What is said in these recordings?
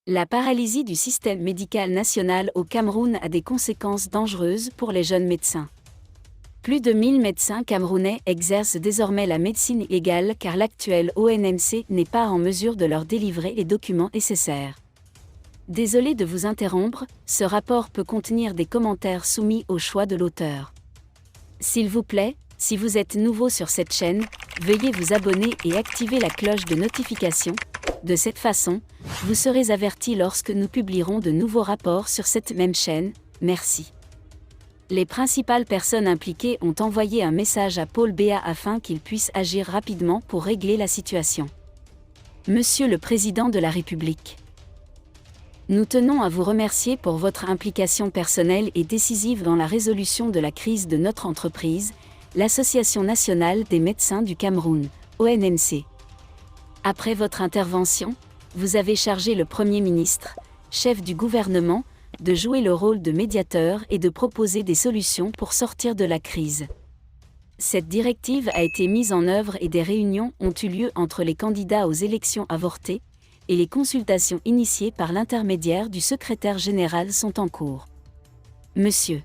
La paralysie du système médical national au Cameroun a des conséquences dangereuses pour les jeunes médecins. Plus de 1000 médecins camerounais exercent désormais la médecine illégale car l'actuel ONMC n'est pas en mesure de leur délivrer les documents nécessaires. Désolé de vous interrompre, ce rapport peut contenir des commentaires soumis au choix de l'auteur. S'il vous plaît, si vous êtes nouveau sur cette chaîne, veuillez vous abonner et activer la cloche de notification. De cette façon, vous serez averti lorsque nous publierons de nouveaux rapports sur cette même chaîne. Merci. Les principales personnes impliquées ont envoyé un message à Paul Biya afin qu'il puisse agir rapidement pour régler la situation. Monsieur le Président de la République, nous tenons à vous remercier pour votre implication personnelle et décisive dans la résolution de la crise de notre entreprise, l'Association nationale des médecins du Cameroun, ONMC. Après votre intervention, vous avez chargé le Premier ministre, chef du gouvernement, de jouer le rôle de médiateur et de proposer des solutions pour sortir de la crise. Cette directive a été mise en œuvre et des réunions ont eu lieu entre les candidats aux élections avortées, et les consultations initiées par l'intermédiaire du secrétaire général sont en cours. Monsieur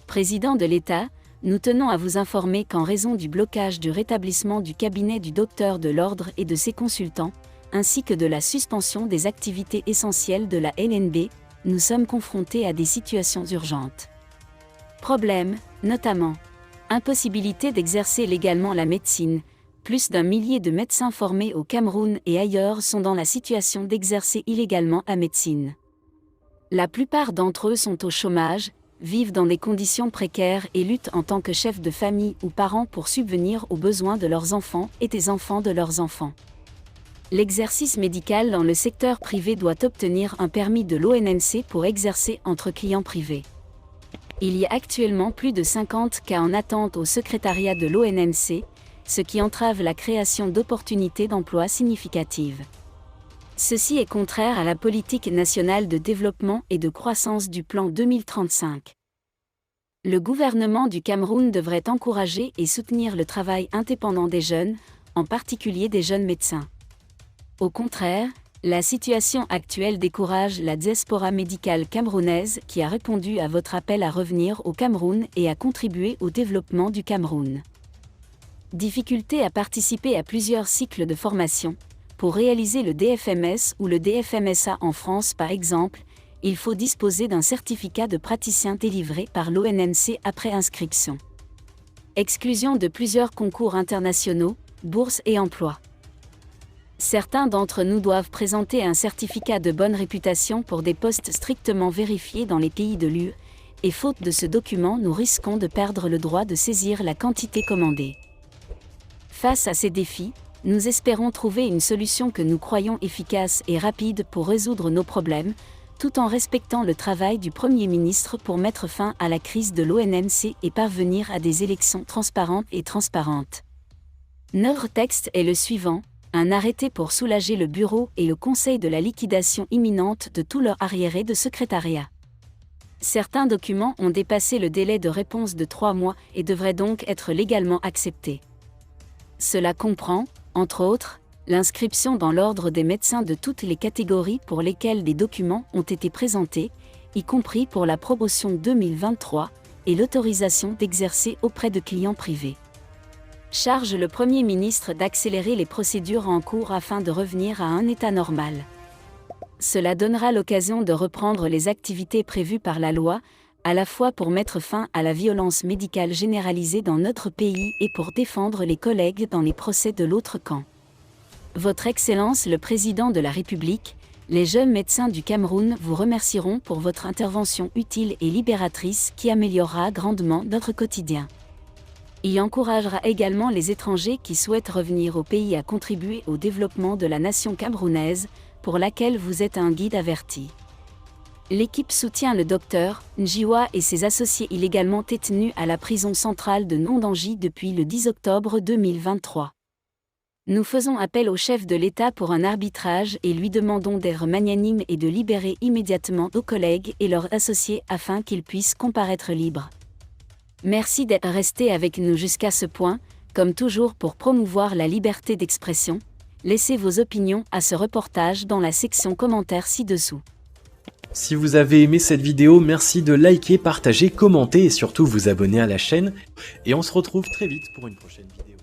Président de l'État, nous tenons à vous informer qu'en raison du blocage du rétablissement du cabinet du docteur de l'ordre et de ses consultants, ainsi que de la suspension des activités essentielles de la LNB, nous sommes confrontés à des situations urgentes. Problèmes, notamment, impossibilité d'exercer légalement la médecine. Plus d'1 millier de médecins formés au Cameroun et ailleurs sont dans la situation d'exercer illégalement la médecine. La plupart d'entre eux sont au chômage, vivent dans des conditions précaires et luttent en tant que chefs de famille ou parents pour subvenir aux besoins de leurs enfants et des enfants de leurs enfants. L'exercice médical dans le secteur privé doit obtenir un permis de l'ONMC pour exercer entre clients privés. Il y a actuellement plus de 50 cas en attente au secrétariat de l'ONMC, ce qui entrave la création d'opportunités d'emploi significatives. Ceci est contraire à la politique nationale de développement et de croissance du plan 2035. Le gouvernement du Cameroun devrait encourager et soutenir le travail indépendant des jeunes, en particulier des jeunes médecins. Au contraire, la situation actuelle décourage la diaspora médicale camerounaise qui a répondu à votre appel à revenir au Cameroun et à contribuer au développement du Cameroun. Difficulté à participer à plusieurs cycles de formation. Pour réaliser le DFMS ou le DFMSA en France par exemple, il faut disposer d'un certificat de praticien délivré par l'ONMC après inscription. Exclusion de plusieurs concours internationaux, bourses et emplois. Certains d'entre nous doivent présenter un certificat de bonne réputation pour des postes strictement vérifiés dans les pays de l'UE, et faute de ce document nous risquons de perdre le droit de saisir la quantité commandée. Face à ces défis, nous espérons trouver une solution que nous croyons efficace et rapide pour résoudre nos problèmes, tout en respectant le travail du Premier ministre pour mettre fin à la crise de l'ONMC et parvenir à des élections transparentes. Notre texte est le suivant, un arrêté pour soulager le bureau et le conseil de la liquidation imminente de tout leur arriéré de secrétariat. Certains documents ont dépassé le délai de réponse de 3 mois et devraient donc être légalement acceptés. Cela comprend, entre autres, l'inscription dans l'ordre des médecins de toutes les catégories pour lesquelles des documents ont été présentés, y compris pour la promotion 2023, et l'autorisation d'exercer auprès de clients privés. Charge le Premier ministre d'accélérer les procédures en cours afin de revenir à un état normal. Cela donnera l'occasion de reprendre les activités prévues par la loi, à la fois pour mettre fin à la violence médicale généralisée dans notre pays et pour défendre les collègues dans les procès de l'autre camp. Votre Excellence le Président de la République, les jeunes médecins du Cameroun vous remercieront pour votre intervention utile et libératrice qui améliorera grandement notre quotidien. Il encouragera également les étrangers qui souhaitent revenir au pays à contribuer au développement de la nation camerounaise, pour laquelle vous êtes un guide averti. L'équipe soutient le docteur Njiwa et ses associés illégalement détenus à la prison centrale de Nondanji depuis le 10 octobre 2023. Nous faisons appel au chef de l'État pour un arbitrage et lui demandons d'être magnanime et de libérer immédiatement nos collègues et leurs associés afin qu'ils puissent comparaître libres. Merci d'être resté avec nous jusqu'à ce point, comme toujours pour promouvoir la liberté d'expression, Laissez vos opinions à ce reportage dans la section commentaires ci-dessous. Si vous avez aimé cette vidéo, merci de liker, partager, commenter et surtout vous abonner à la chaîne. Et on se retrouve très vite pour une prochaine vidéo.